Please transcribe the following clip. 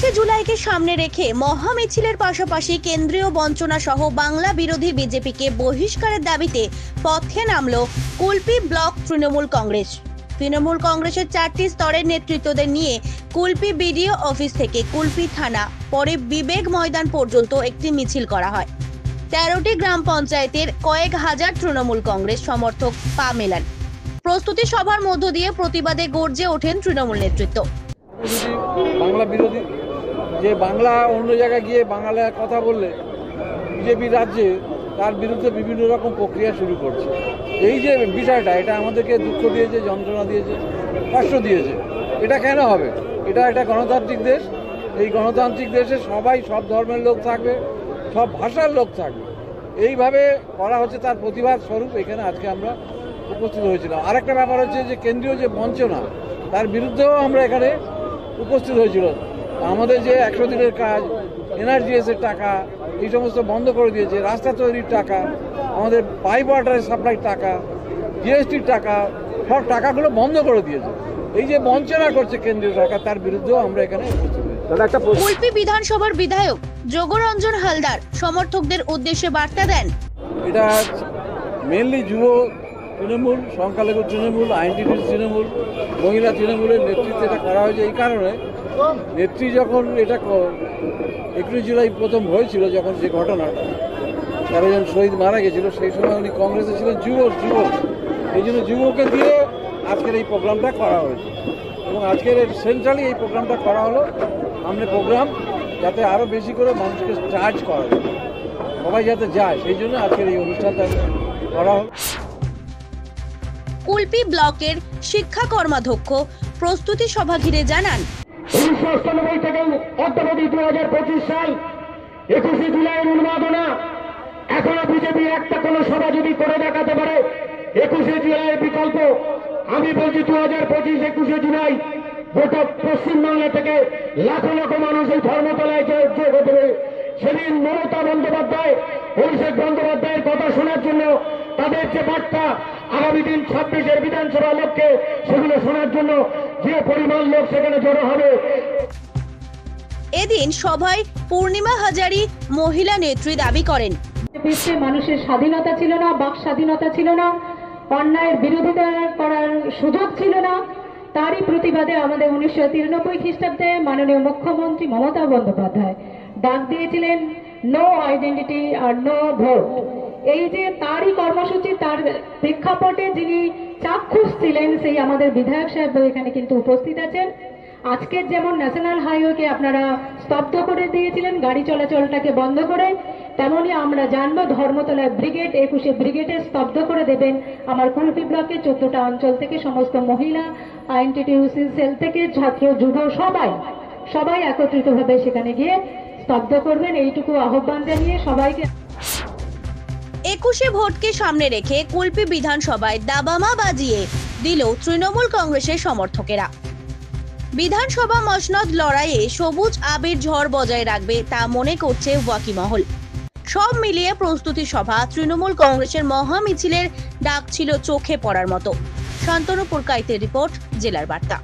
21শে জুলাইকে সামনে রেখে মহা মিছিলের পাশাপাশি কেন্দ্রীয় বঞ্চনা সহ বাংলা বিরোধী বিজেপিকে বহিষ্কারের দাবিতে পথে নামল কুলপি ব্লক তৃণমূল কংগ্রেস। তৃণমূল কংগ্রেসের 4টি স্তরের নেতৃত্বদের নিয়ে কুলপি বিডিও অফিস থেকে কুলপি থানা, পরে বিবেক ময়দান পর্যন্ত একটি মিছিল করা হয়। 13টি গ্রাম পঞ্চায়েতের কয়েক হাজার তৃণমূল কংগ্রেস সমর্থক পা মেলান। প্রস্তুতি সভার মধ্য দিয়ে প্রতিবাদে গর্জে ওঠেন তৃণমূল নেতৃত্ব। বাংলা বিরোধী যে বাংলা অন্য জায়গায় গিয়ে বাংলা কথা বললে বিজেপি রাজ্যে তার বিরুদ্ধে বিভিন্ন রকম প্রক্রিয়া শুরু করছে। এই যে বিষয়টা, এটা আমাদেরকে দুঃখ দিয়েছে, যন্ত্রণা দিয়েছে, কষ্ট দিয়েছে। এটা কেন হবে? এটা একটা গণতান্ত্রিক দেশ। এই গণতান্ত্রিক দেশে সবাই সব ধর্মের লোক থাকবে, সব ভাষার লোক থাকবে। এইভাবে করা হচ্ছে, তার প্রতিবাদ স্বরূপ এখানে আজকে আমরা উপস্থিত হয়েছিলাম। আরেকটা ব্যাপার হচ্ছে যে কেন্দ্রীয় যে বঞ্চনা, তার বিরুদ্ধেও আমরা এখানে উপস্থিত হয়েছিল। আমাদের যে 100 দিনের কাজ, এনআরজিএসের টাকা, এই সমস্ত বন্ধ করে দিয়েছে। রাস্তা তৈরির টাকা, আমাদের পাইপ ওয়াটারের সাপ্লাইর টাকা, জিএসটির টাকা, সব টাকাগুলো বন্ধ করে দিয়েছে। এই যে বঞ্চনা করছে কেন্দ্রীয় সরকার, তার বিরুদ্ধেও আমরা এখানে উপস্থিত হয়েছি। কুলপি বিধানসভার বিধায়ক যোগরঞ্জন হালদার সমর্থকদের উদ্দেশ্যে বার্তা দেন। এটা মেনলি যুব তৃণমূল, সংখ্যালঘু তৃণমূল, আইনজীবী তৃণমূল, মহিলা তৃণমূলের নেতৃত্বে এটা করা হয়েছে। এই কারণে নেত্রী যখন এটা 21 জুলাই প্রথম হয়েছিল, যখন যে ঘটনা 13 জন শহীদ মারা গেছিল, সেই সময় উনি কংগ্রেসে ছিলেন যুব। এই জন্য যুবকে দিয়ে আজকের এই প্রোগ্রামটা করা হয়েছে এবং আজকের সেন্ট্রালি এই প্রোগ্রামটা করা হলো। আমরা প্রোগ্রাম যাতে আরও বেশি করে মানুষকে চার্জ করা যায়, সবাই যাতে যায়, সেই জন্য আজকের এই অনুষ্ঠানটা করা হলো। কুলপি ব্লকের শিক্ষা কর্মাধ্যক্ষ প্রস্তুতি সভা ঘিরে জানান, 1998 থেকে অদ্যাবধি 2025 সাল 21শে জুলাইয়ের উন্মাদনা এখনো বিজেপি একটা কোনো সভা যদি করে দেখাতে পারে 21শে জুলাইয়ের বিকল্প, আমি বলছি 2025 21শে জুলাই গোটা পশ্চিমবাংলা থেকে লাখো লাখো মানুষ এই ধর্মতলায় যোগ দেবে। সেদিন মমতা বন্দ্যোপাধ্যায়, অভিষেক বন্দ্যোপাধ্যায়ের কথা শোনার জন্য, তাদের যে বার্তা আগামী দিন 26-এর বিধানসভা লোককে সেগুলো শোনার জন্য যে পরিমাণ লোক সেখানে জড়ো হবে। এদিন সভায় পূর্ণিমা হাজারি মহিলা নেত্রী দাবি করেন, বিশ্বে মানুষের স্বাধীনতা ছিল না, বাক স্বাধীনতা ছিল না, অন্যায়ের বিরোধিতা করার সুযোগ ছিল না। তারই প্রতিবাদে আমাদের 1993 খ্রিস্টাব্দে মাননীয় মুখ্যমন্ত্রী মমতা বন্দ্যোপাধ্যায় ডাক দিয়েছিলেন নো আইডেন্টিটি আর নো ভোট। এই যে তারই কর্মসূচি, তার প্রেক্ষাপটে যিনি চাক্ষুষ ছিলেন সেই আমাদের বিধায়ক সাহেব এখানে কিন্তু উপস্থিত আছেন। আজকের যেমন ন্যাশনাল হাইওয়েকে আপনারা স্তব্ধ করে দিয়েছিলেন, গাড়ি চলাচলটাকে বন্ধ করে, তেমনি আমরা জানবো ধর্মতলা ব্রিগেড 21শে ব্রিগেডে স্তব্ধ করে দেবেন। আমার কুলপি ব্লকে 14টা অঞ্চল থেকে সমস্ত মহিলা, আইনটিটিউসি সেল থেকে ছাত্র, যুব সবাই একত্রিতভাবে সেখানে গিয়ে স্তব্ধ করবেন। এইটুকু আহ্বান জানিয়ে সবাইকে 21শে ভোটকে সামনে রেখে কুলপি বিধানসভায় দাবামা বাজিয়ে দিল তৃণমূল কংগ্রেসের সমর্থকেরা। বিধানসভা মসনদ লড়াইয়ে সবুজ আবির ঝড় বজায় রাখবে তা মনে করছে ওয়াকিমহল। সব মিলিয়ে প্রস্তুতি সভা তৃণমূল কংগ্রেসের মহা মিছিলের ডাক ছিল চোখে পড়ার মতো। শান্তনু পুরকাইতের রিপোর্ট, জেলার বার্তা।